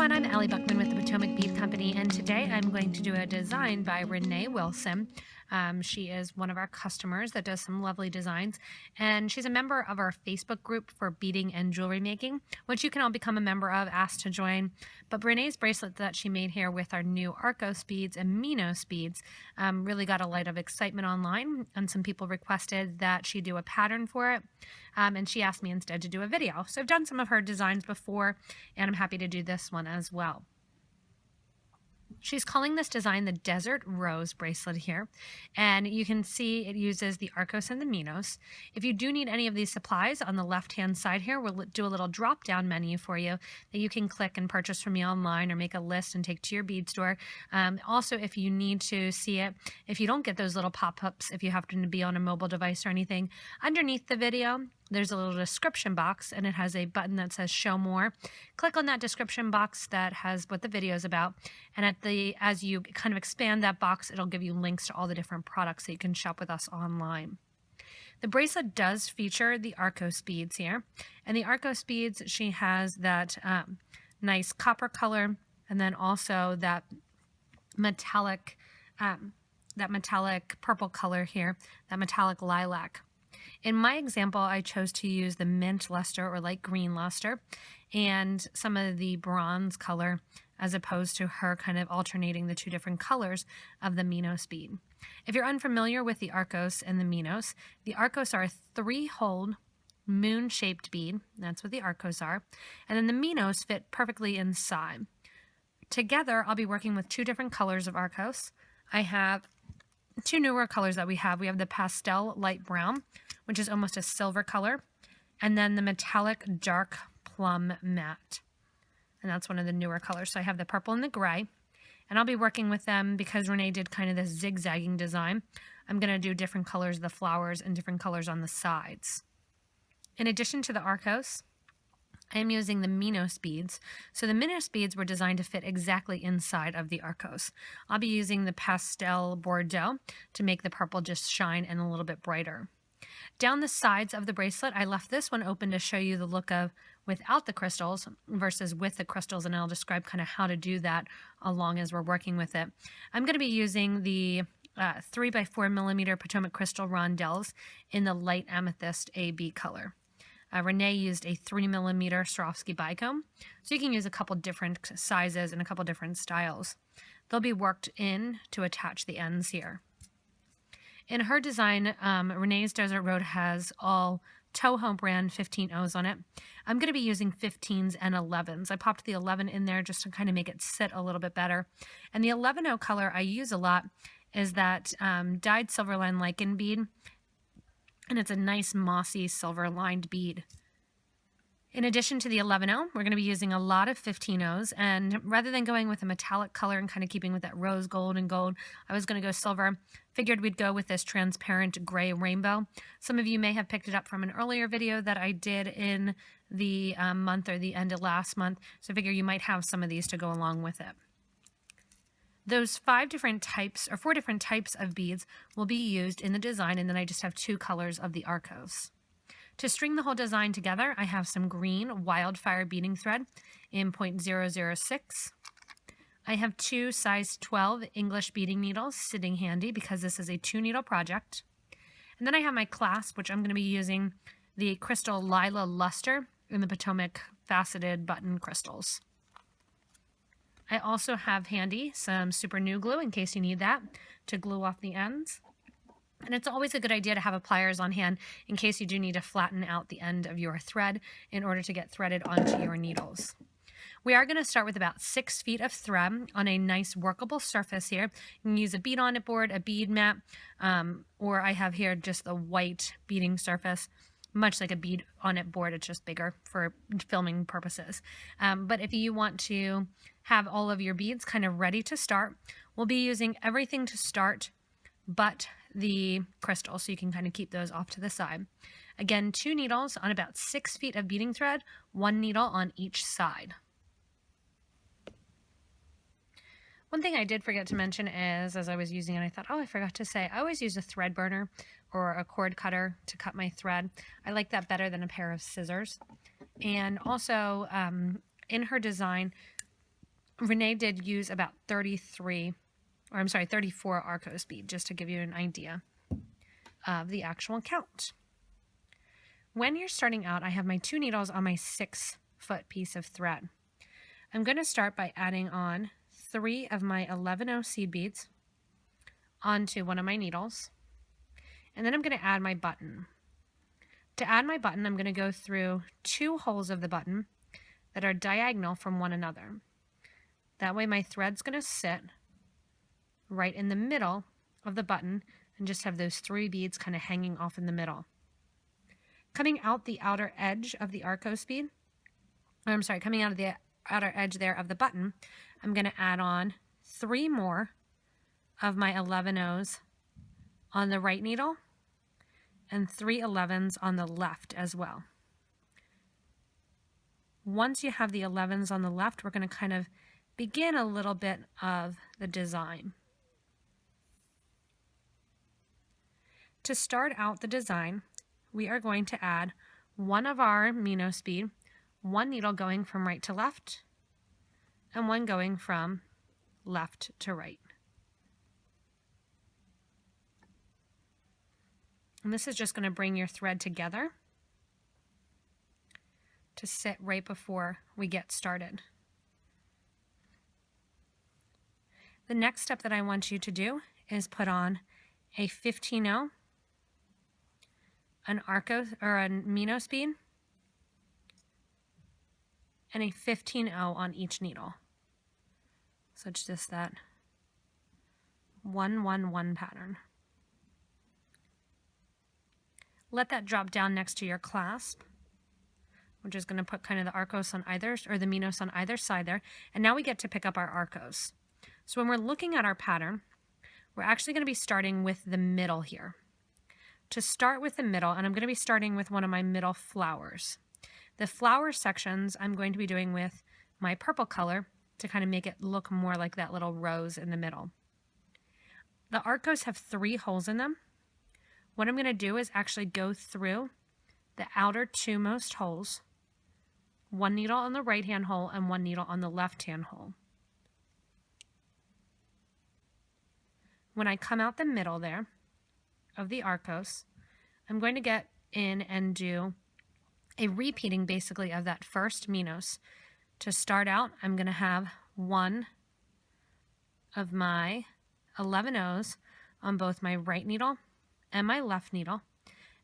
everyone, I'm Allie Buckman with the Potomac Bead Company, and today I'm going to do a design by Rene Wilson. She is one of our customers that does some lovely designs, and she's a member of our Facebook group for beading and jewelry making, which you can all become a member of, asked to join. But Rene's bracelet that she made here with our new Arcos beads and Minos beads really got a light of excitement online, and some people requested that she do a pattern for it, and she asked me instead to do a video. So I've done some of her designs before, and I'm happy to do this one as well. She's calling this design the Desert Rose Bracelet here, and you can see it uses the Arcos and the Minos. If you do need any of these supplies, on the left-hand side here, we'll do a little drop-down menu for you that you can click and purchase from me online or make a list and take to your bead store. Also, if you need to see it, if you don't get those little pop-ups, if you happen to be on a mobile device or anything, underneath the video, there's a little description box, and it has a button that says show more. Click on that description box that has what the video is about, and as you kind of expand that box, it'll give you links to all the different products that you can shop with us online. The bracelet does feature the Arcos beads here, and the Arcos beads, she has that nice copper color, and then also that metallic purple color here, that metallic lilac. In my example, I chose to use the mint luster or light green luster and some of the bronze color, as opposed to her kind of alternating the two different colors of the Minos bead. If you're unfamiliar with the Arcos and the Minos are a 3-hole moon-shaped bead. That's what the Arcos are. And then the Minos fit perfectly inside. Together, I'll be working with two different colors of Arcos. I have two newer colors that we have. We have the pastel light brown, which is almost a silver color, and then the metallic dark plum matte. And that's one of the newer colors. So I have the purple and the gray, and I'll be working with them because Rene did kind of this zigzagging design. I'm going to do different colors of the flowers and different colors on the sides. In addition to the Arcos, I am using the Minos beads. So the Minos beads were designed to fit exactly inside of the Arcos. I'll be using the pastel Bordeaux to make the purple just shine and a little bit brighter. Down the sides of the bracelet, I left this one open to show you the look of without the crystals versus with the crystals, and I'll describe kind of how to do that along as we're working with it. I'm going to be using the 3x4mm Potomac crystal rondelles in the light amethyst AB color. Rene used a 3mm Swarovski bicomb, so you can use a couple different sizes and a couple different styles. They'll be worked in to attach the ends here. In her design, Rene's Desert Road has all Toho brand 15Os on it. I'm going to be using 15s and 11s. I popped the 11 in there just to kind of make it sit a little bit better. And the 11O color I use a lot is that dyed silver line lichen bead, and it's a nice mossy silver lined bead. In addition to the 11O, we're going to be using a lot of 15Os, and rather than going with a metallic color and kind of keeping with that rose gold and gold, I was going to go silver. Figured we'd go with this transparent gray rainbow. Some of you may have picked it up from an earlier video that I did in the month or the end of last month, so I figure you might have some of these to go along with it. Those 4 different types of beads will be used in the design, and then I just have 2 colors of the Arcos. To string the whole design together, I have some green Wildfire beading thread in 0.006. I have 2 size 12 English beading needles sitting handy because this is a 2-needle project. And then I have my clasp, which I'm going to be using the crystal Lila Luster in the Potomac faceted button crystals. I also have handy some super new glue in case you need that to glue off the ends. And it's always a good idea to have a pliers on hand in case you do need to flatten out the end of your thread in order to get threaded onto your needles. We are going to start with about 6 feet of thread on a nice workable surface here. You can use a bead on it board, a bead mat, or I have here just the white beading surface, much like a bead on it board. It's just bigger for filming purposes. But if you want to have all of your beads kind of ready to start, we'll be using everything to start but the crystal, so you can kind of keep those off to the side. Again, 2 needles on about 6 feet of beading thread, 1 needle on each side. One thing I did forget to mention is, as I was using it, I thought, oh, I forgot to say, I always use a thread burner or a cord cutter to cut my thread. I like that better than a pair of scissors. And also, in her design, Rene did use about 34 Arcos bead, just to give you an idea of the actual count. When you're starting out, I have my 2 needles on my 6-foot piece of thread. I'm going to start by adding on 3 of my 11-0 seed beads onto one of my needles, and then I'm going to add my button. To add my button, I'm going to go through 2 holes of the button that are diagonal from one another. That way my thread's going to sit right in the middle of the button and just have those 3 beads kind of hanging off in the middle. Coming out the outer edge of the Arcos bead, coming out of the outer edge there of the button, I'm going to add on 3 more of my 11-0s on the right needle and 3 11s on the left as well. Once you have the 11s on the left, we're going to kind of begin a little bit of the design. To start out the design, we are going to add one of our Minos bead, 1 needle going from right to left, and 1 going from left to right. And this is just going to bring your thread together to sit right before we get started. The next step that I want you to do is put on a 15-0, an Arcos or a Minos bead, and a 15-0 on each needle. So it's just that 1-1-1 pattern. Let that drop down next to your clasp. We're just going to put kind of the Arcos on either, or the Minos on either side there. And now we get to pick up our Arcos. So when we're looking at our pattern, we're actually going to be starting with the middle here. To start with the middle, and I'm going to be starting with one of my middle flowers. The flower sections I'm going to be doing with my purple color to kind of make it look more like that little rose in the middle. The Arcos have 3 holes in them. What I'm going to do is actually go through the outer 2 most holes, 1 needle on the right-hand hole and 1 needle on the left-hand hole. When I come out the middle there of the Arcos, I'm going to get in and do a repeating basically of that first Minos. To start out, I'm going to have 1 of my 11-0s on both my right needle and my left needle,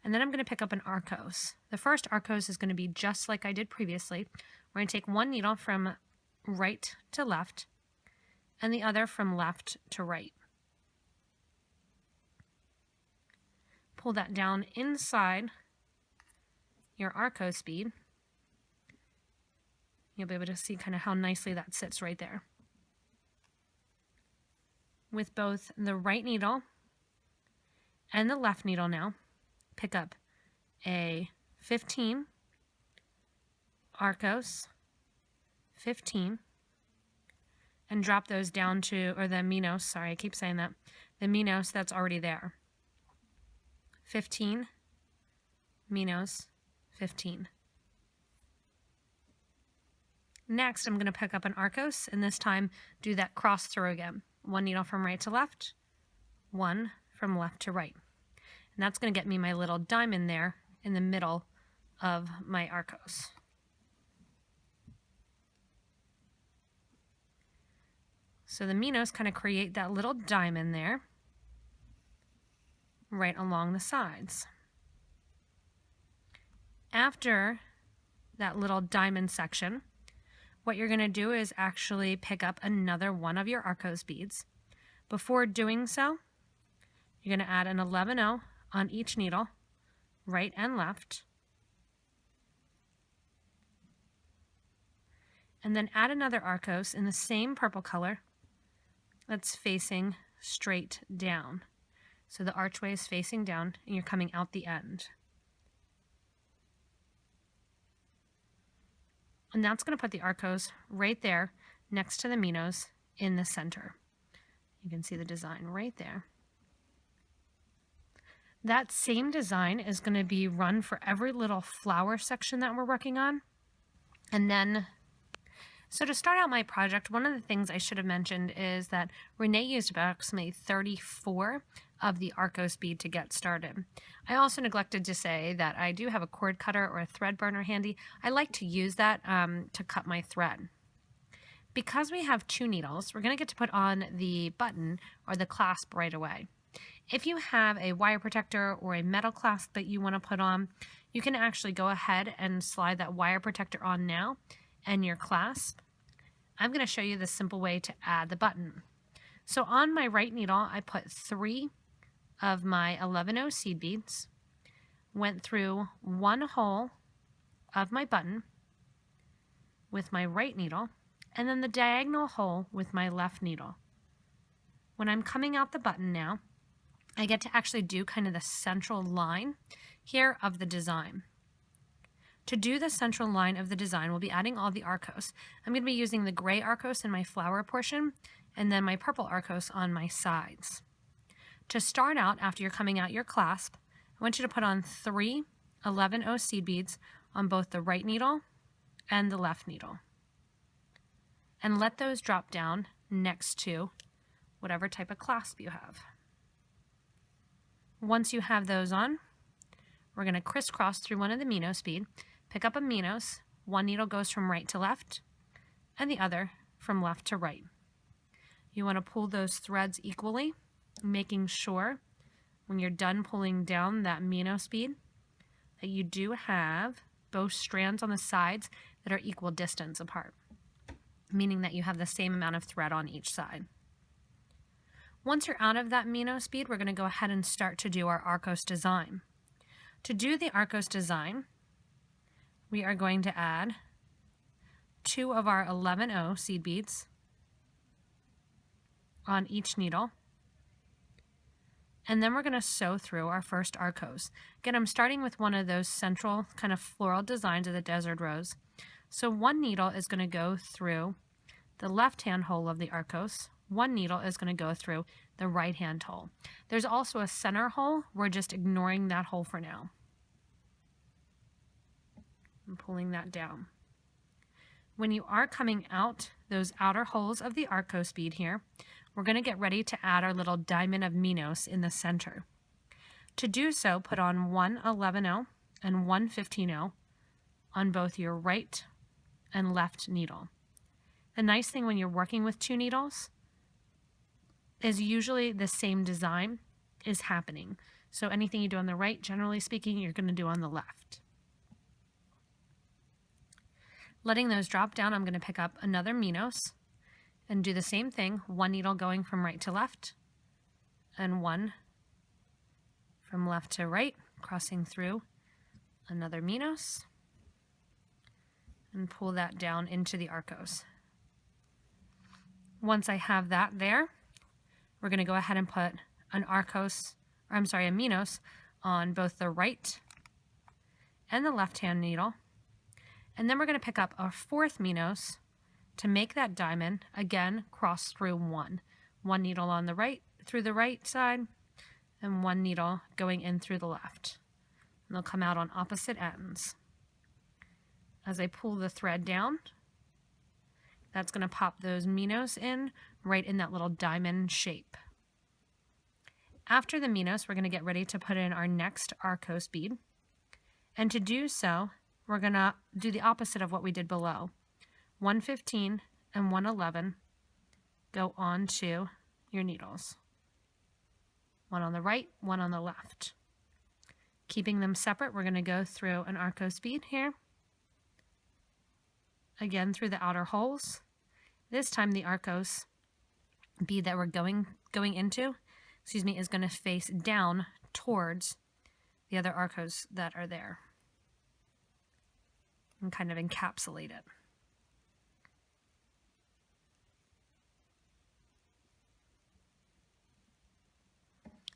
and then I'm going to pick up an Arcos. The first Arcos is going to be just like I did previously. We're going to take 1 needle from right to left and the other from left to right. Pull that down inside your Arcos bead. You'll be able to see kind of how nicely that sits right there. With both the right needle and the left needle now, pick up a 15, Arcos, 15, and drop those down to, or the Minos, sorry, I keep saying that, the Minos that's already there. 15, Minos, 15. Next, I'm going to pick up an Arcos, and this time do that cross through again. 1 needle from right to left, 1 from left to right. And that's going to get me my little diamond there in the middle of my Arcos. So the Minos kind of create that little diamond there right along the sides. After that little diamond section, what you're going to do is actually pick up another one of your Arcos beads. Before doing so, you're going to add an 11-0 on each needle, right and left, and then add another Arcos in the same purple color that's facing straight down. So the archway is facing down and you're coming out the end. And that's going to put the Arcos right there next to the Minos in the center. You can see the design right there. That same design is going to be run for every little flower section that we're working on. And then, So to start out my project, one of the things I should have mentioned is that Rene used approximately 34 of the Arcos bead to get started. I also neglected to say that I do have a cord cutter or a thread burner handy. I like to use that to cut my thread. Because we have 2 needles, we're going to get to put on the button or the clasp right away. If you have a wire protector or a metal clasp that you want to put on, you can actually go ahead and slide that wire protector on now and your clasp. I'm going to show you the simple way to add the button. So on my right needle, I put 3 of my 11-0 seed beads, went through 1 hole of my button with my right needle, and then the diagonal hole with my left needle. When I'm coming out the button now, I get to actually do kind of the central line here of the design. To do the central line of the design, we'll be adding all the Arcos. I'm going to be using the gray Arcos in my flower portion and then my purple Arcos on my sides. To start out, after you're coming out your clasp, I want you to put on 3 11-0 seed beads on both the right needle and the left needle. And let those drop down next to whatever type of clasp you have. Once you have those on, we're going to crisscross through one of the Minos bead, pick up a Minos, one needle goes from right to left, and the other from left to right. You want to pull those threads equally, making sure when you're done pulling down that Minos bead that you do have both strands on the sides that are equal distance apart, meaning that you have the same amount of thread on each side. Once you're out of that Minos bead, we're going to go ahead and start to do our Arcos design. To do the Arcos design, we are going to add 2 of our 11-0 seed beads on each needle, and then we're going to sew through our first Arcos. Again, I'm starting with one of those central kind of floral designs of the Desert Rose. So one needle is going to go through the left-hand hole of the Arcos. One needle is going to go through the right-hand hole. There's also a center hole. We're just ignoring that hole for now. I'm pulling that down. When you are coming out those outer holes of the Arcos bead here, we're going to get ready to add our little diamond of Minos in the center. To do so, put on 1 11-0 and 1 15-0 on both your right and left needle. The nice thing when you're working with 2 needles is usually the same design is happening. So anything you do on the right, generally speaking, you're going to do on the left. Letting those drop down, I'm going to pick up another Minos and do the same thing, 1 needle going from right to left and 1 from left to right, crossing through another Minos, and pull that down into the Arcos. Once I have that there, we're going to go ahead and put a Minos on both the right and the left-hand needle. And then we're going to pick up our 4th Minos to make that diamond, again, cross through 1. 1 needle on the right, through the right side, and 1 needle going in through the left. And they'll come out on opposite ends. As I pull the thread down, that's going to pop those Minos in right in that little diamond shape. After the Minos, we're going to get ready to put in our next Arcos bead. And to do so, we're going to do the opposite of what we did below. 1 15 and 1 11 go onto your needles. 1 on the right, 1 on the left. Keeping them separate, we're going to go through an Arcos bead here. Again, through the outer holes. This time the Arcos bead that we're going into, is going to face down towards the other Arcos that are there and kind of encapsulate it.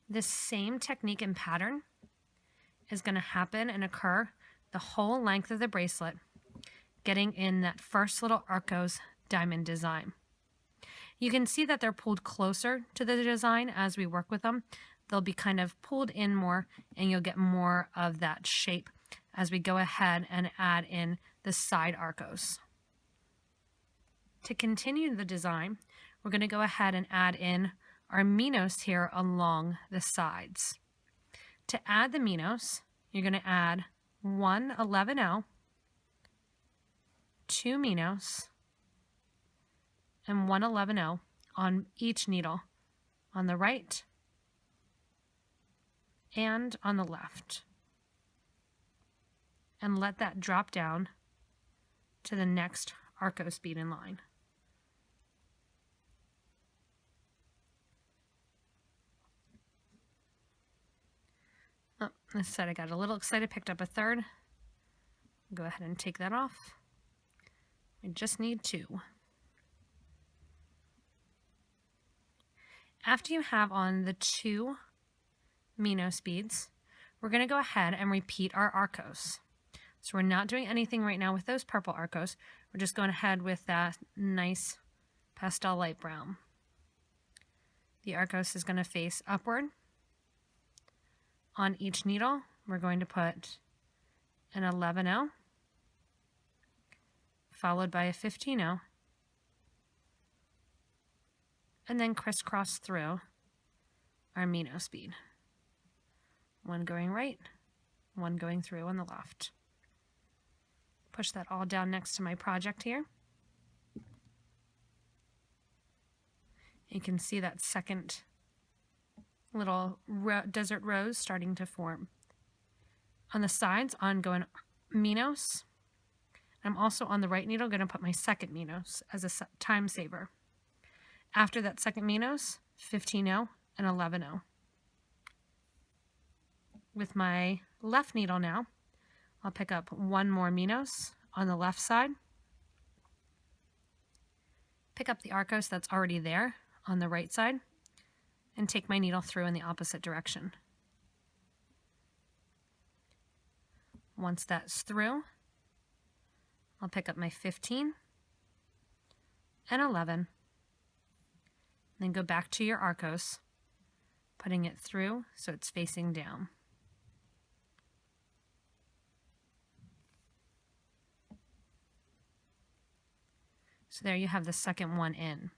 This same technique and pattern is going to happen and occur the whole length of the bracelet, getting in that first little Arcos diamond design. You can see that they're pulled closer to the design as we work with them. They'll be kind of pulled in more, and you'll get more of that shape as we go ahead and add in the side Arcos. To continue the design, we're going to go ahead and add in our Minos here along the sides. To add the Minos, you're going to add 1 11-0, 2 Minos, and 1 11-0 on each needle, on the right and on the left. And let that drop down to the next Arcos bead in line. Oh, this side I got a little excited, picked up a third. Go ahead and take that off. We just need 2. After you have on the 2 Minos beads, we're going to go ahead and repeat our Arcos. So we're not doing anything right now with those purple Arcos. We're just going ahead with that nice pastel light brown. The Arcos is going to face upward. On each needle, we're going to put an 11-0, followed by a 15-0, and then crisscross through our Minos bead. One going right, one going through on the left. Push that all down next to my project here. You can see that second little desert rose starting to form. On the sides, I'm going Minos. I'm also on the right needle going to put my second Minos as a time saver. After that second Minos, 15-0 and 11-0. With my left needle now, I'll pick up 1 more Minos on the left side. Pick up the Arcos that's already there on the right side and take my needle through in the opposite direction. Once that's through, I'll pick up my 15 and 11, then go back to your Arcos, putting it through so it's facing down. So there you have the second one in.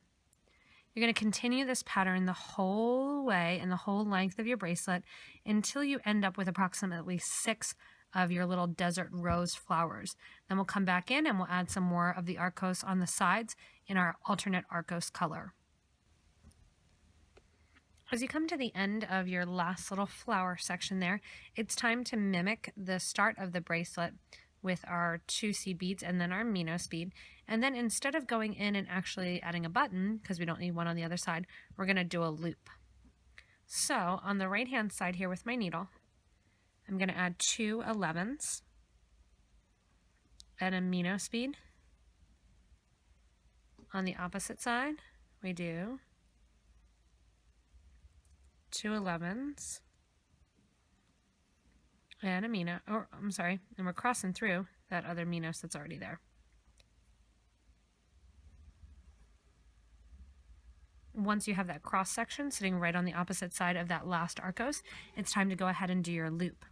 You're going to continue this pattern the whole way and the whole length of your bracelet until you end up with approximately 6 of your little desert rose flowers. Then we'll come back in and we'll add some more of the Arcos on the sides in our alternate Arcos color. As you come to the end of your last little flower section there, it's time to mimic the start of the bracelet with our 2 seed beads and then our Minos bead. And then instead of going in and actually adding a button, because we don't need one on the other side, we're going to do a loop. So on the right hand side here with my needle, I'm going to add 2 11s and a Minos bead. On the opposite side, we do 2 11s and a Minos, and we're crossing through that other Minos that's already there. Once you have that cross section sitting right on the opposite side of that last Arcos, it's time to go ahead and do your loop.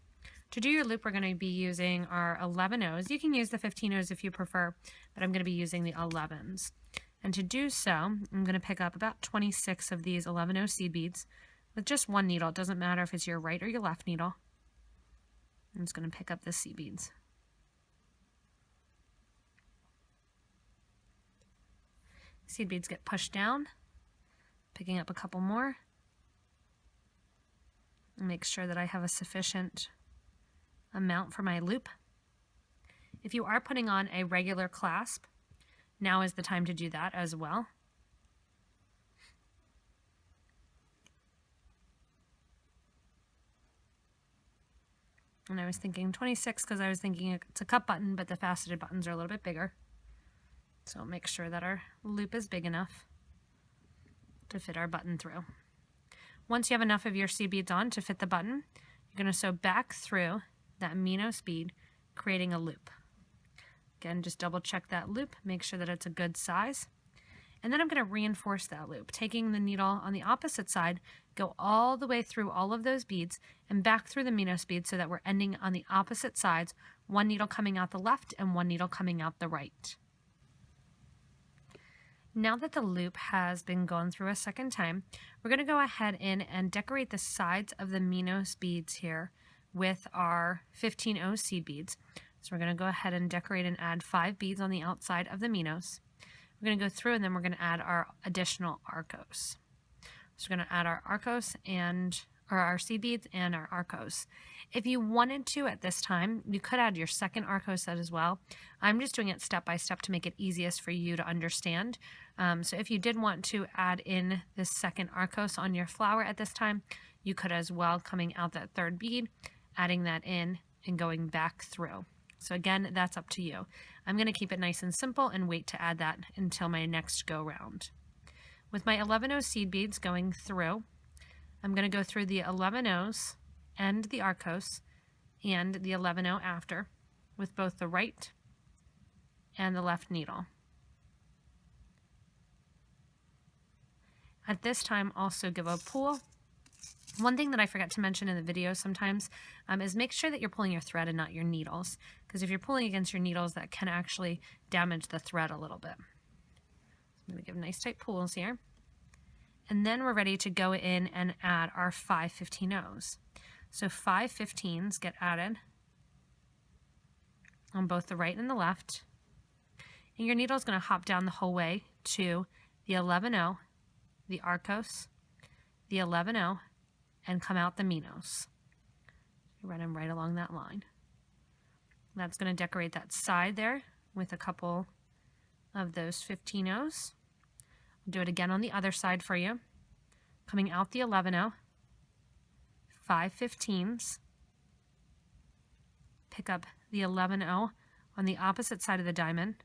To do your loop, we're going to be using our 11-0s. You can use the 15-0s if you prefer, but I'm going to be using the 11s. And to do so, I'm going to pick up about 26 of these 11-0 seed beads with just one needle. It doesn't matter if it's your right or your left needle. I'm just going to pick up the seed beads. Seed beads get pushed down, picking up a couple more. Make sure that I have a sufficient amount for my loop. If you are putting on a regular clasp, now is the time to do that as well. And I was thinking 26 because I was thinking it's a cup button, but the faceted buttons are a little bit bigger. So make sure that our loop is big enough to fit our button through. Once you have enough of your seed beads on to fit the button, you're going to sew back through that Minos bead, creating a loop. Again, just double check that loop, make sure that it's a good size. And then I'm going to reinforce that loop, taking the needle on the opposite side, go all the way through all of those beads and back through the Minos bead so that we're ending on the opposite sides, one needle coming out the left and one needle coming out the right. Now that the loop has been gone through a second time, we're going to go ahead in and decorate the sides of the Minos beads here with our 15-0 seed beads. So we're going to go ahead and decorate and add 5 beads on the outside of the Minos. We're going to go through and then we're going to add our additional Arcos. So we're going to add our Arcos or our seed beads and our Arcos. If you wanted to at this time, you could add your second Arcos set as well. I'm just doing it step by step to make it easiest for you to understand. So if you did want to add in this second Arcos on your flower at this time, you could as well, coming out that third bead, adding that in and going back through. So again, that's up to you. I'm going to keep it nice and simple and wait to add that until my next go round. With my 11-0 seed beads going through, I'm going to go through the 11-0s and the Arcos and the 11-0 after with both the right and the left needle. At this time, also give a pull. One thing that I forget to mention in the video sometimes is make sure that you're pulling your thread and not your needles, because if you're pulling against your needles, that can actually damage the thread a little bit. I'm going to give nice tight pulls here. And then we're ready to go in and add our 5 15-0s. So 5 15s get added on both the right and the left. And your needle is going to hop down the whole way to the 11-0, the Arcos, the 11-0, and come out the Minos. Run them right along that line. That's going to decorate that side there with a couple of those 15-0s. I'll do it again on the other side for you. Coming out the 11-0, 5 15s, pick up the 11-0 on the opposite side of the diamond,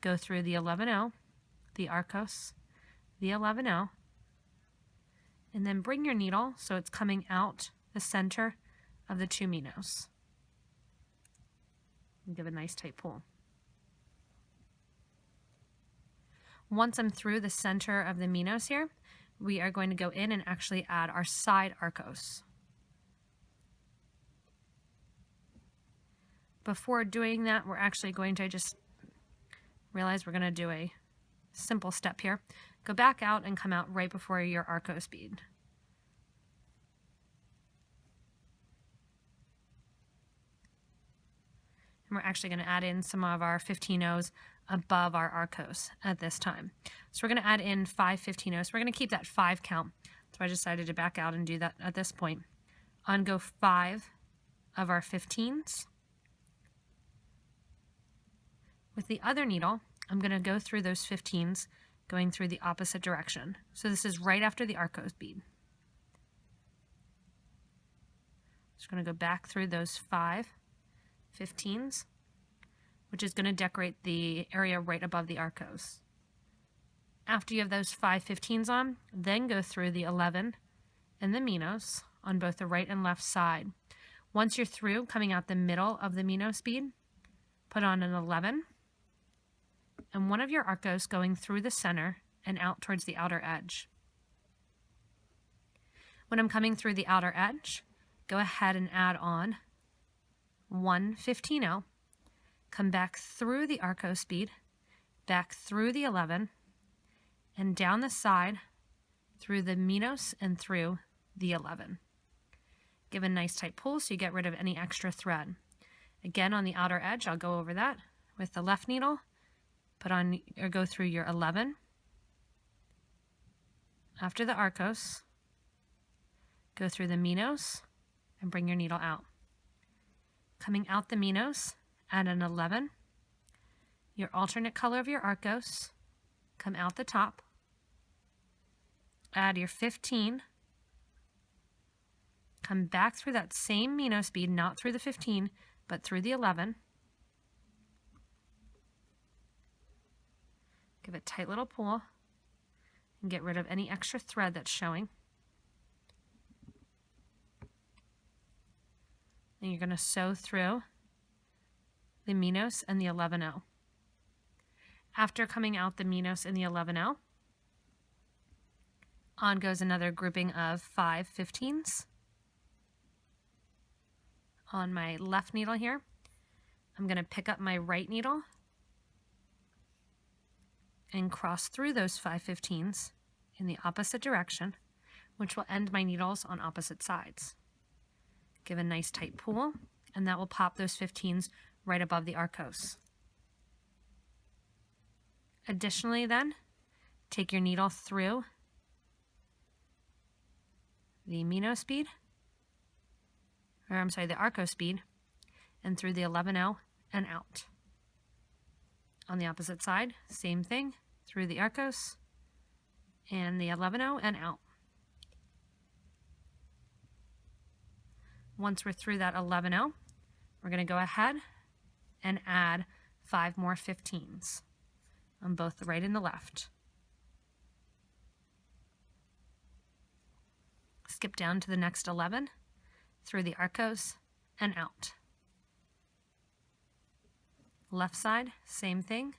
go through the 11-0, the Arcos, the 11-0, and then bring your needle so it's coming out the center of the 2 Minos. And give a nice tight pull. Once I'm through the center of the Minos here, we are going to go in and actually add our side Arcos. Before doing that, we're actually going to just realize we're going to do a simple step here. Go back out and come out right before your Arcos bead. And we're actually going to add in some of our 15-0s above our Arcos at this time. So we're going to add in 5 15-0s. We're going to keep that 5 count. So I decided to back out and do that at this point. On go 5 of our 15s. With the other needle, I'm going to go through those 15s going through the opposite direction. So this is right after the Arcos bead. Just going to go back through those 5 15s, which is going to decorate the area right above the Arcos. After you have those 5 15s on, then go through the 11 and the Minos on both the right and left side. Once you're through, coming out the middle of the Minos bead, put on an 11 and one of your Arcos going through the center and out towards the outer edge. When I'm coming through the outer edge, go ahead and add on 1 15-0, come back through the Arcos bead, back through the 11, and down the side through the Minos and through the 11. Give a nice tight pull so you get rid of any extra thread. Again, on the outer edge, I'll go over that with the left needle, put on or go through your 11. After the Arcos, go through the Minos and bring your needle out. Coming out the Minos, add an 11, your alternate color of your Arcos, come out the top, add your 15, come back through that same Minos bead, not through the 15, but through the 11. Give a tight little pull and get rid of any extra thread that's showing. And you're going to sew through the Minos and the 11-0. After coming out the Minos and the 11-0, on goes another grouping of 5 15s. On my left needle here, I'm going to pick up my right needle and cross through those 5/15s in the opposite direction, which will end my needles on opposite sides. Give a nice tight pull, and that will pop those 15s right above the Arcos. Additionally then, take your needle through the Minos bead, or I'm sorry, the Arcos bead, and through the 11-0 and out. On the opposite side, same thing, through the Arcos and the 11-0 and out. Once we're through that 11-0, we're going to go ahead and add 5 more 15s on both the right and the left. Skip down to the next 11, through the Arcos and out. Left side, same thing.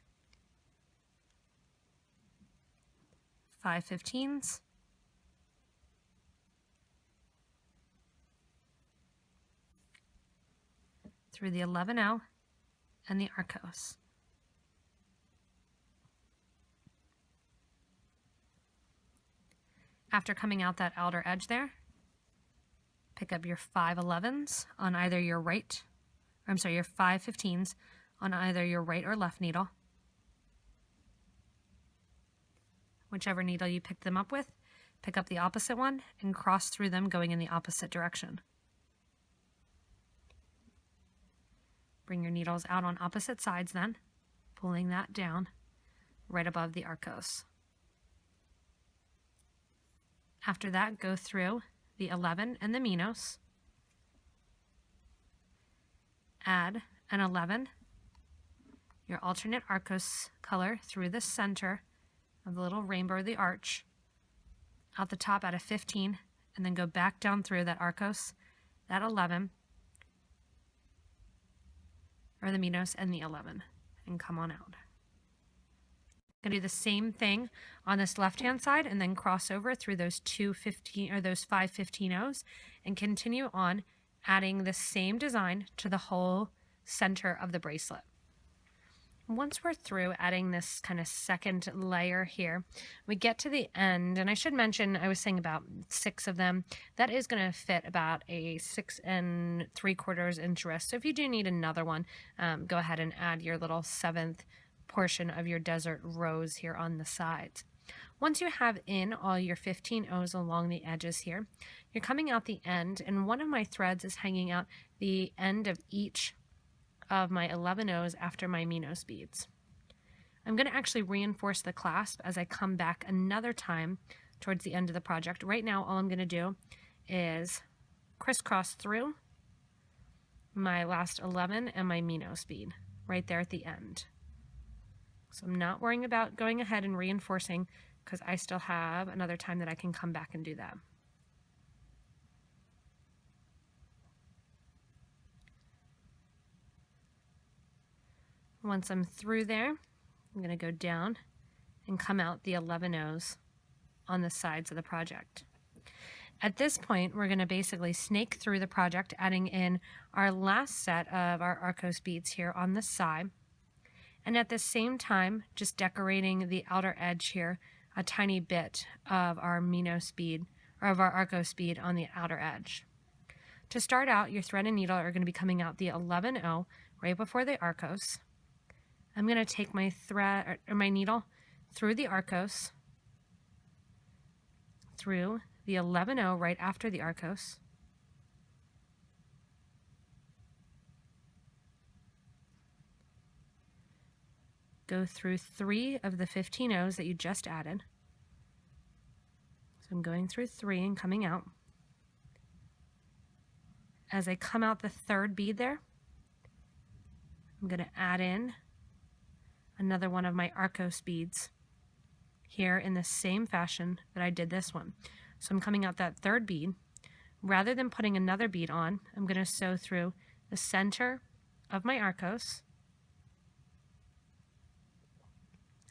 5 15s. Through the 11-0 and the Arcos. After coming out that outer edge there, pick up your 5 11s on either your right, or I'm sorry, your 5 15s on either your right or left needle. Whichever needle you pick them up with, pick up the opposite one and cross through them going in the opposite direction. Bring your needles out on opposite sides then, pulling that down right above the Arcos. After that, go through the 11 and the Minos. Add an 11, your alternate Arcos color, through the center of the little rainbow or the arch. Out the top, add a 15, and then go back down through that Arcos, that 11, or the Minos and the 11, and come on out. I'm going to do the same thing on this left-hand side and then cross over through those 5 15-0s and continue on adding the same design to the whole center of the bracelet. Once we're through adding this kind of second layer here, we get to the end, and I should mention I was saying about 6 of them. That is going to fit about a 6 3/4 inch wrist. So if you do need another one, go ahead and add your little 7th portion of your Desert Rose here on the sides. Once you have in all your 15-0s along the edges here, you're coming out the end, and one of my threads is hanging out the end of each of my 11-0s after my Minos beads. I'm going to actually reinforce the clasp as I come back another time towards the end of the project. Right now, all I'm going to do is crisscross through my last 11 and my Minos bead right there at the end. So I'm not worrying about going ahead and reinforcing because I still have another time that I can come back and do that. Once I'm through there, I'm going to go down and come out the 11-0s on the sides of the project. At this point, we're going to basically snake through the project, adding in our last set of our Arcos beads here on the side. And at the same time, just decorating the outer edge here, a tiny bit of our Minos bead, or of our Arcos bead on the outer edge. To start out, your thread and needle are going to be coming out the 11-0 right before the Arcos. I'm going to take my thread or my needle through the Arcos, through the 11-0 right after the Arcos, go through 3 of the 15-0s that you just added. So I'm going through 3 and coming out. As I come out the 3rd bead there, I'm going to add in another one of my Arcos beads here in the same fashion that I did this one. So I'm coming out that 3rd bead. Rather than putting another bead on, I'm going to sew through the center of my Arcos,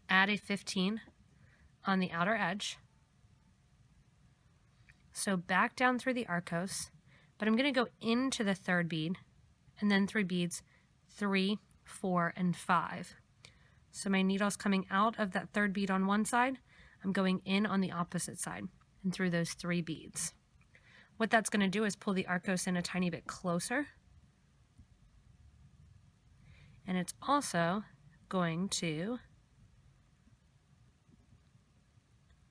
add a 15 on the outer edge, sew back down through the Arcos, but I'm going to go into the 3rd bead and then through beads 3, 4, and 5. So my needle's coming out of that third bead on one side. I'm going in on the opposite side and through those 3 beads. What that's going to do is pull the Arcos in a tiny bit closer. And it's also going to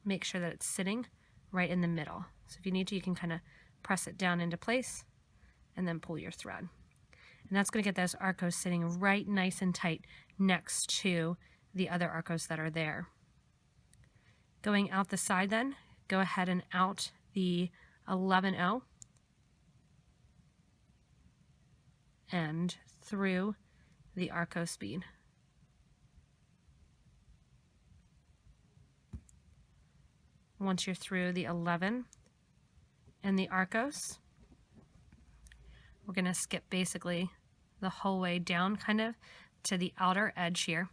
make sure that it's sitting right in the middle. So if you need to, you can kind of press it down into place and then pull your thread. And that's going to get those Arcos sitting right nice and tight next to the other Arcos that are there. Going out the side then, go ahead and out the 11-0 and through the Arcos bead. Once you're through the 11 and the Arcos, we're going to skip basically the whole way down kind of to the outer edge here.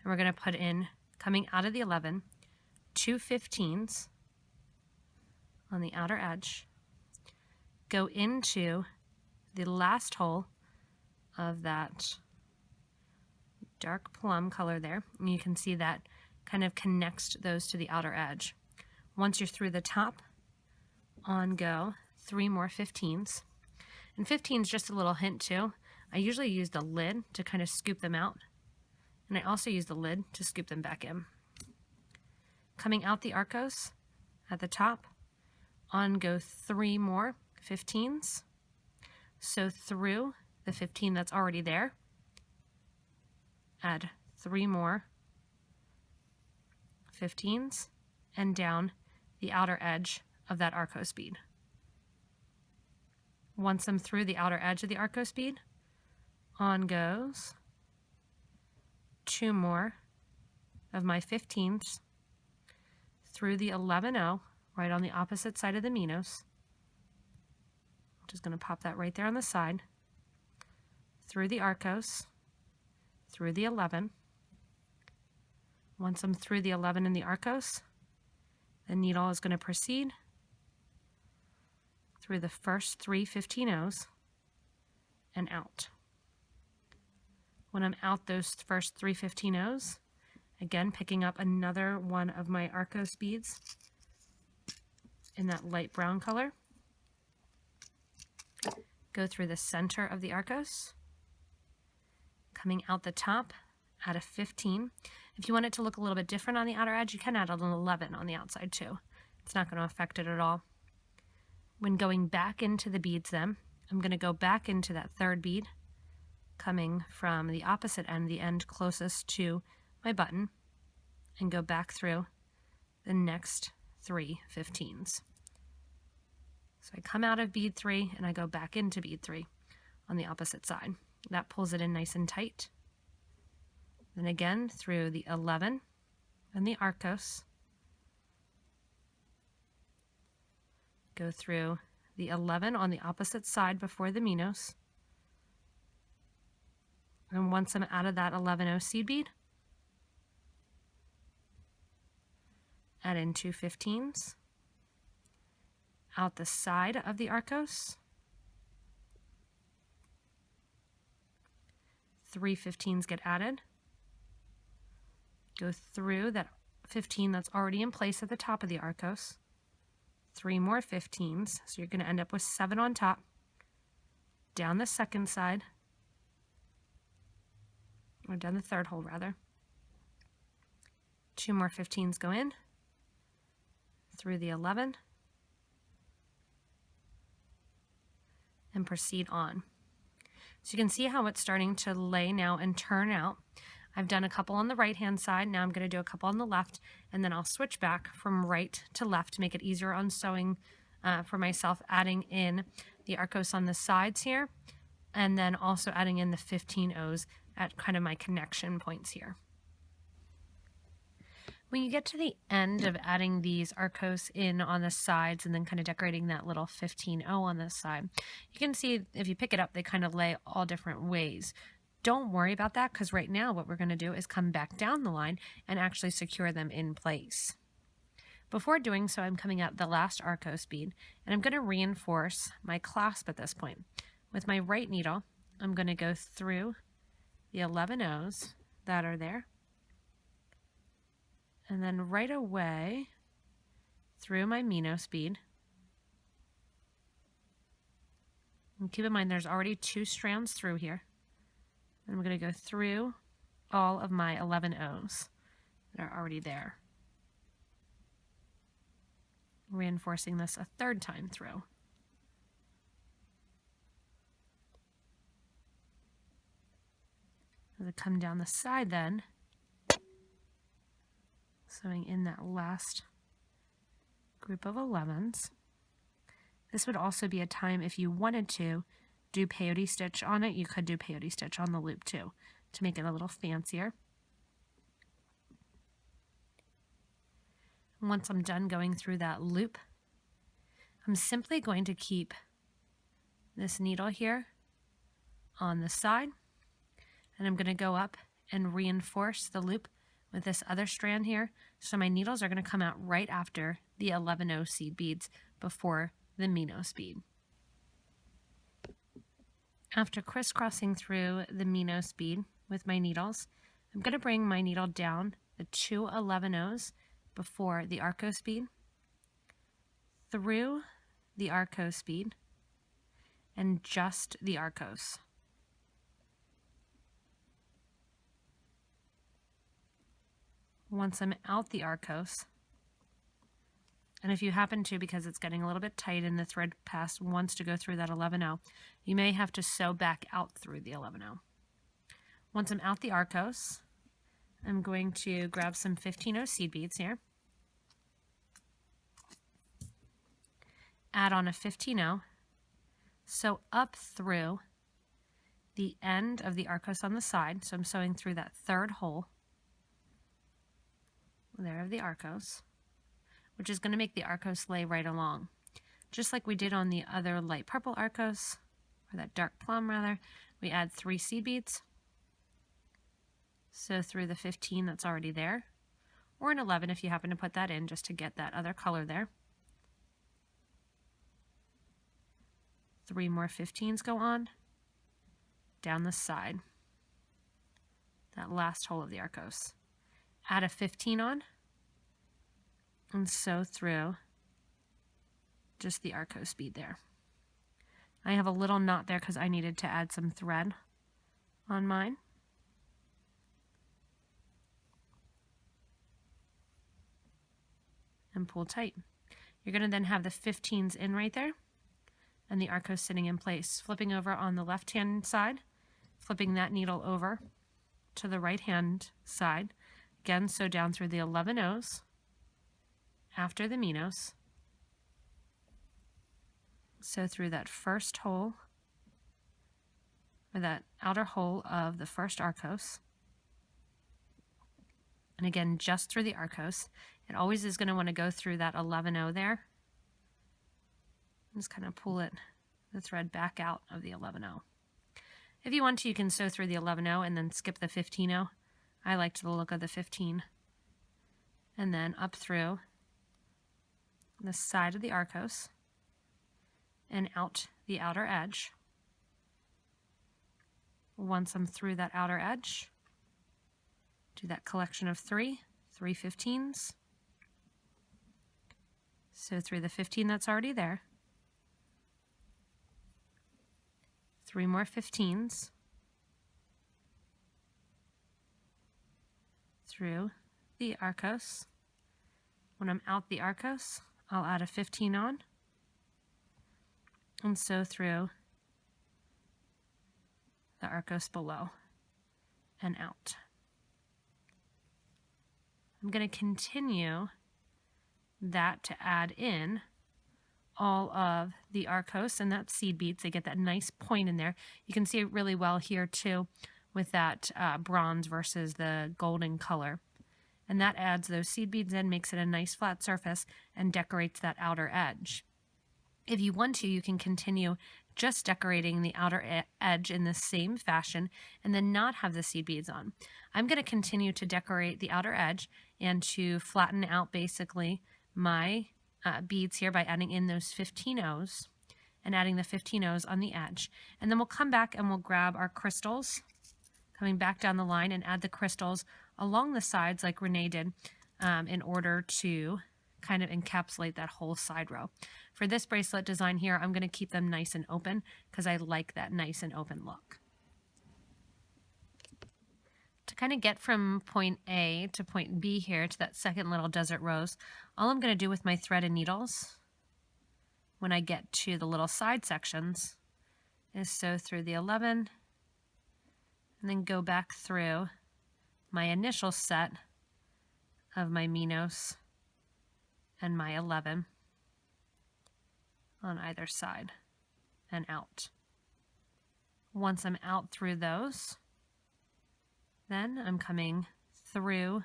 And we're going to put in, coming out of the 11, 2 15s on the outer edge, go into the last hole of that dark plum color there. And you can see that kind of connects those to the outer edge. Once you're through the top, on go 3 more 15s. And 15 is just a little hint too. I usually use the lid to kind of scoop them out. And I also use the lid to scoop them back in. Coming out the Arcos at the top, on go 3 more 15s. So through the 15 that's already there, add 3 more 15s and down the outer edge of that Arcos bead. Once I'm through the outer edge of the Arcos bead, on goes 2 more of my 15s through the 11-0 right on the opposite side of the Minos. I'm just going to pop that right there on the side, through the Arcos, through the 11. Once I'm through the 11 and the Arcos, the needle is going to proceed through the first 3 15-0s and out. When I'm out those first 3 15-0s, again picking up another one of my Arcos beads in that light brown color, go through the center of the Arcos, coming out the top, add a 15. If you want it to look a little bit different on the outer edge, you can add an 11 on the outside too. It's not going to affect it at all. When going back into the beads then, I'm going to go back into that third bead, coming from the opposite end, the end closest to my button, and go back through the next 3 15s. So I come out of bead 3 and I go back into bead 3 on the opposite side. That pulls it in nice and tight. Then again through the 11 and the Arcos, go through the 11 on the opposite side before the Minos. And once I'm out of that 11-0 seed bead, add in 2 15s, out the side of the Arcos, 3 15s get added, go through that 15 that's already in place at the top of the Arcos, 3 more 15s, so you're going to end up with 7 on top, down the second side, or down the third hole rather, 2 more 15s go in, through the 11, and proceed on. So you can see how it's starting to lay now and turn out. I've done a couple on the right hand side, now I'm going to do a couple on the left, and then I'll switch back from right to left to make it easier on sewing for myself, adding in the Arcos on the sides here, and then also adding in the 15-0s at kind of my connection points here. When you get to the end of adding these Arcos in on the sides and then kind of decorating that little 15-0 on this side, you can see if you pick it up, they kind of lay all different ways. Don't worry about that, because right now what we're going to do is come back down the line and actually secure them in place. Before doing so, I'm coming out the last Arcos bead, and I'm going to reinforce my clasp at this point. With my right needle, I'm going to go through the 11-0s that are there, And then right away through my Minos bead. And keep in mind there's already 2 strands through here. And I'm going to go through all of my 11 O's that are already there. Reinforcing this a 3rd time through. As I come down the side then, sewing in that last group of 11s. This would also be a time if you wanted to do peyote stitch on it, you could do peyote stitch on the loop too to make it a little fancier. Once I'm done going through that loop, I'm simply going to keep this needle here on the side, and I'm going to go up and reinforce the loop with this other strand here. So my needles are going to come out right after the 11O seed beads before the Minos bead. After crisscrossing through the Minos bead with my needles, I'm going to bring my needle down the 2 11Os before the Arcos bead, through the Arcos bead, and just the Arcos. Once I'm out the Arcos, and if you happen to, because it's getting a little bit tight and the thread pass wants to go through that 11O, you may have to sew back out through the 11O. Once I'm out the Arcos, I'm going to grab some 15O seed beads here, add on a 15O, sew up through the end of the Arcos on the side, so I'm sewing through that 3rd hole there of the Arcos, which is going to make the Arcos lay right along. Just like we did on the other light purple Arcos, or that dark plum rather, we add 3 seed beads. Sew through the 15 that's already there, or an 11 if you happen to put that in just to get that other color there. 3 more 15s go on, down the side, that last hole of the Arcos. Add a 15 on, and sew through just the Arcos bead there. I have a little knot there because I needed to add some thread on mine. And pull tight. You're going to then have the 15s in right there and the Arcos sitting in place. Flipping over on the left hand side, flipping that needle over to the right hand side. Again, sew down through the 11 O's after the Minos. Sew through that first hole, or that outer hole of the first Arcos. And again, just through the Arcos. It always is going to want to go through that 11O there. Just kind of pull it, the thread back out of the 11O. If you want to, you can sew through the 11O and then skip the 15O. I liked the look of the 15. And then up through the side of the Arcos and out the outer edge. Once I'm through that outer edge, do that collection of 3 15s. Sew through the 15 that's already there. 3 more 15s. Through the Arcos. When I'm out the Arcos, I'll add a 15 on and sew through the Arcos below and out. I'm going to continue that to add in all of the Arcos and that seed beads. They get that nice point in there. You can see it really well here too with that bronze versus the golden color. And that adds those seed beads in, makes it a nice flat surface, and decorates that outer edge. If you want to, you can continue just decorating the outer edge in the same fashion and then not have the seed beads on. I'm going to continue to decorate the outer edge and to flatten out basically my beads here by adding in those 15 O's and adding the 15 O's on the edge. And then we'll come back and we'll grab our crystals, coming back down the line, and add the crystals along the sides like Rene did in order to kind of encapsulate that whole side row. For this bracelet design here, I'm going to keep them nice and open because I like that nice and open look. To kind of get from point A to point B here to that second little desert rose, all I'm going to do with my thread and needles when I get to the little side sections is sew through the 11 and then go back through my initial set of my Minos and my 11 on either side and out. Once I'm out through those, then I'm coming through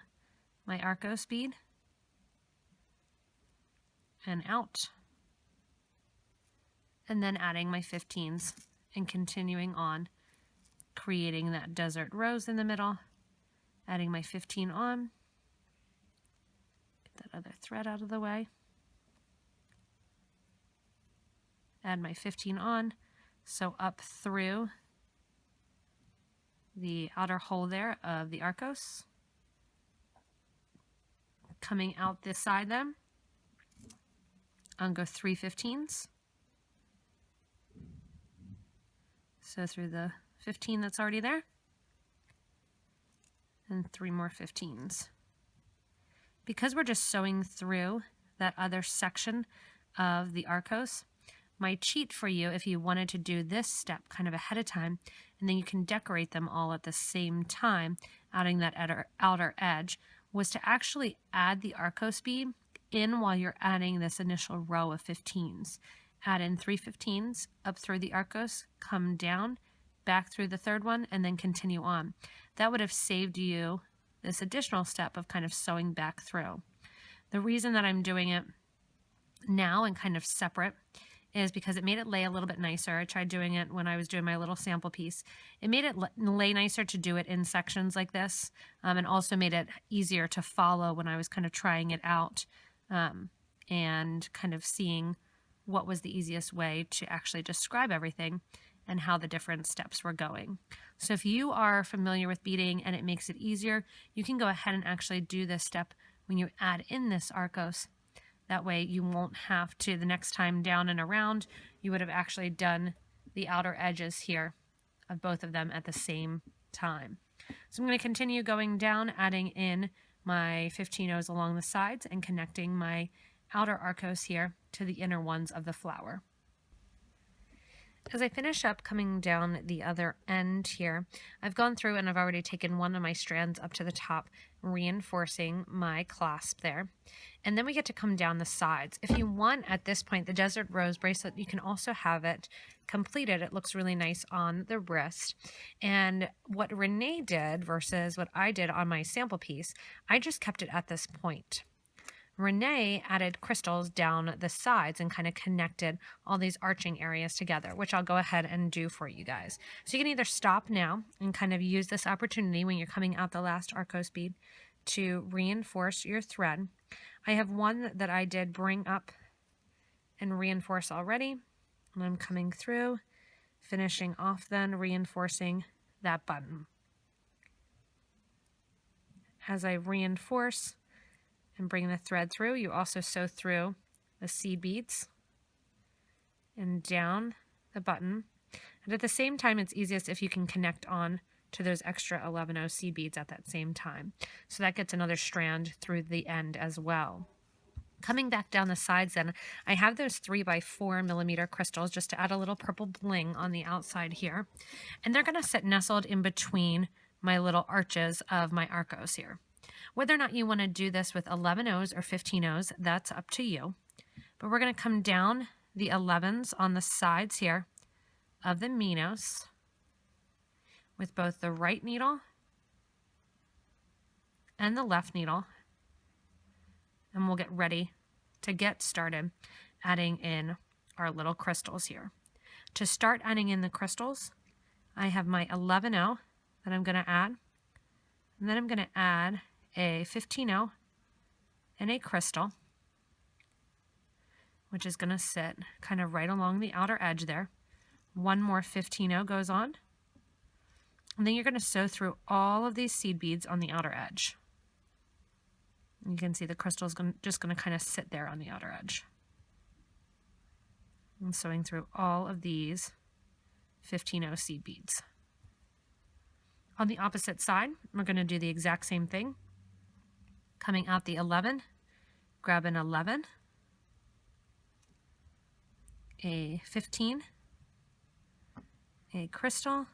my Arcos bead and out, and then adding my 15s and continuing on, creating that desert rose in the middle, adding my 15 on, get that other thread out of the way, add my 15 on, sew up through the outer hole there of the Arcos, coming out this side then, I'll go 3 15s, sew through the 15 that's already there, and 3 more 15s. Because we're just sewing through that other section of the Arcos, my cheat for you, if you wanted to do this step kind of ahead of time, and then you can decorate them all at the same time, adding that outer edge, was to actually add the Arcos bead in while you're adding this initial row of 15s. Add in 3 15s up through the Arcos, come down, back through the third one, and then continue on. That would have saved you this additional step of kind of sewing back through. The reason that I'm doing it now and kind of separate is because it made it lay a little bit nicer. I tried doing it when I was doing my little sample piece. It made it lay nicer to do it in sections like this, and also made it easier to follow when I was kind of trying it out and kind of seeing what was the easiest way to actually describe everything and how the different steps were going. So if you are familiar with beading and it makes it easier, you can go ahead and actually do this step when you add in this Arcos. That way you won't have to, the next time down and around, you would have actually done the outer edges here of both of them at the same time. So I'm going to continue going down, adding in my 15 O's along the sides and connecting my outer Arcos here to the inner ones of the flower. As I finish up coming down the other end here, I've gone through and I've already taken one of my strands up to the top, reinforcing my clasp there. And then we get to come down the sides. If you want, at this point, the Desert Rose Bracelet, you can also have it completed. It looks really nice on the wrist. And what Rene did versus what I did on my sample piece, I just kept it at this point. Rene added crystals down the sides and kind of connected all these arching areas together, which I'll go ahead and do for you guys. So you can either stop now and kind of use this opportunity when you're coming out the last Arcos bead to reinforce your thread. I have one that I did bring up and reinforce already, and I'm coming through, finishing off then reinforcing that button. As I reinforce and bring the thread through, you also sew through the seed beads and down the button. And at the same time, it's easiest if you can connect on to those extra 11 seed beads at that same time. So that gets another strand through the end as well. Coming back down the sides then, I have those 3x4mm crystals just to add a little purple bling on the outside here. And they're going to sit nestled in between my little arches of my Arcos here. Whether or not you want to do this with 11 O's or 15 O's, that's up to you. But we're going to come down the 11s on the sides here of the Minos with both the right needle and the left needle. And we'll get ready to get started adding in our little crystals here. To start adding in the crystals, I have my 11 O that I'm going to add. And then I'm going to add a 15 O and a crystal, which is going to sit kind of right along the outer edge there. One more 15 O goes on. And then you're going to sew through all of these seed beads on the outer edge. You can see the crystal is just going to kind of sit there on the outer edge. I'm sewing through all of these 15-0 seed beads. On the opposite side, we're going to do the exact same thing. Coming out the 11, grab an 11, a 15, a crystal,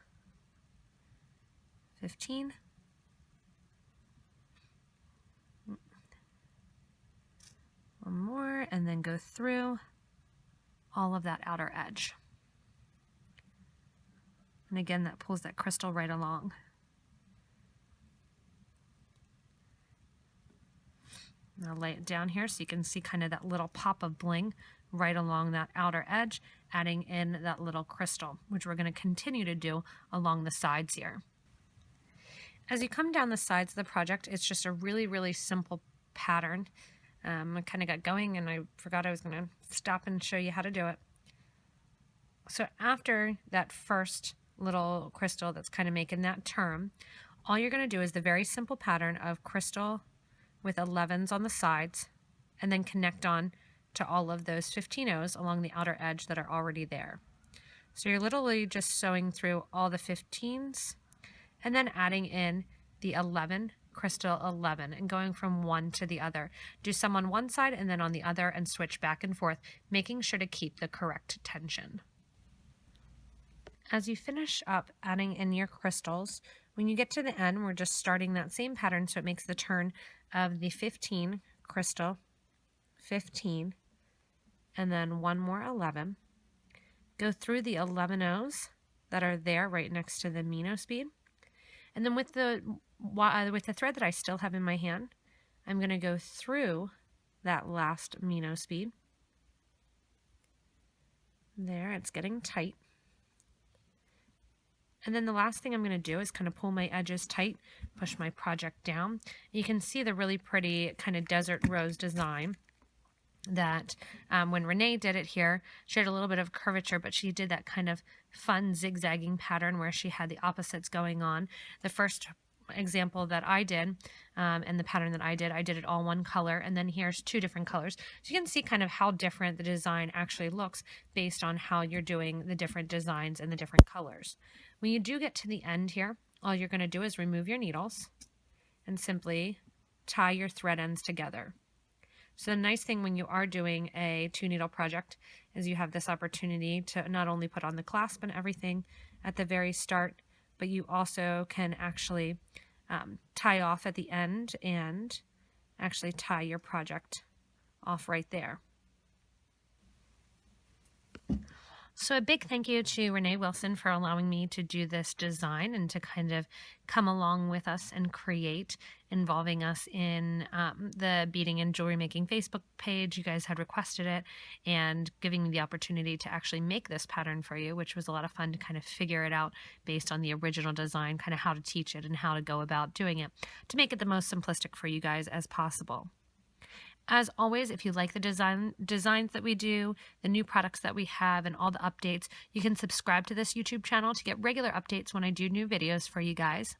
15, one more, and then go through all of that outer edge. And again, that pulls that crystal right along. Now lay it down here so you can see kind of that little pop of bling right along that outer edge, adding in that little crystal, which we're going to continue to do along the sides here. As you come down the sides of the project, it's just a really, really simple pattern. I kind of got going and I forgot I was going to stop and show you how to do it. So after that first little crystal that's kind of making that turn, all you're going to do is the very simple pattern of crystal with 11s on the sides, and then connect on to all of those 15-0s along the outer edge that are already there. So you're literally just sewing through all the 15s and then adding in the 11, crystal 11, and going from one to the other. Do some on one side and then on the other, and switch back and forth, making sure to keep the correct tension. As you finish up adding in your crystals, when you get to the end, we're just starting that same pattern, so it makes the turn of the 15, crystal, 15, and then one more 11. Go through the 11-0s that are there right next to the Minos bead. And then with the thread that I still have in my hand, I'm going to go through that last Minos bead. There, it's getting tight. And then the last thing I'm going to do is kind of pull my edges tight, push my project down. You can see the really pretty kind of desert rose design that when Rene did it here, she had a little bit of curvature, but she did that kind of fun zigzagging pattern where she had the opposites going on. The first example that I did and the pattern that I did it all one color, and then here's two different colors. So you can see kind of how different the design actually looks based on how you're doing the different designs and the different colors. When you do get to the end here, all you're going to do is remove your needles and simply tie your thread ends together. So the nice thing when you are doing a 2-needle project is you have this opportunity to not only put on the clasp and everything at the very start, but you also can actually tie off at the end and actually tie your project off right there. So a big thank you to Rene Wilson for allowing me to do this design and to kind of come along with us and create, involving us in the Beading and Jewelry Making Facebook page. You guys had requested it, and giving me the opportunity to actually make this pattern for you, which was a lot of fun to kind of figure it out based on the original design, kind of how to teach it and how to go about doing it to make it the most simplistic for you guys as possible. As always, if you like the designs that we do, the new products that we have, and all the updates, you can subscribe to this YouTube channel to get regular updates when I do new videos for you guys.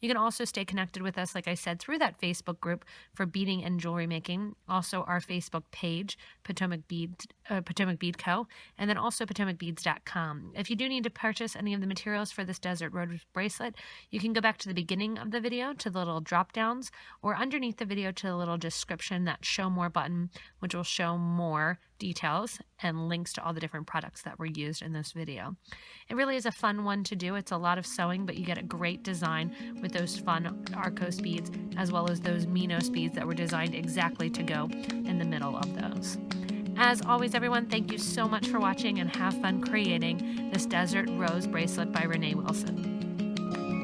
You can also stay connected with us, like I said, through that Facebook group for beading and jewelry making. Also our Facebook page, Potomac Bead Co., and then also PotomacBeads.com. If you do need to purchase any of the materials for this Desert Rose Bracelet, you can go back to the beginning of the video to the little drop downs, or underneath the video to the little description, that show more button, which will show more details and links to all the different products that were used in this video. It really is a fun one to do. It's a lot of sewing, but you get a great design with those fun Arcos beads, as well as those Minos beads that were designed exactly to go in the middle of those. As always, everyone, thank you so much for watching, and have fun creating this Desert Rose Bracelet by Rene Wilson.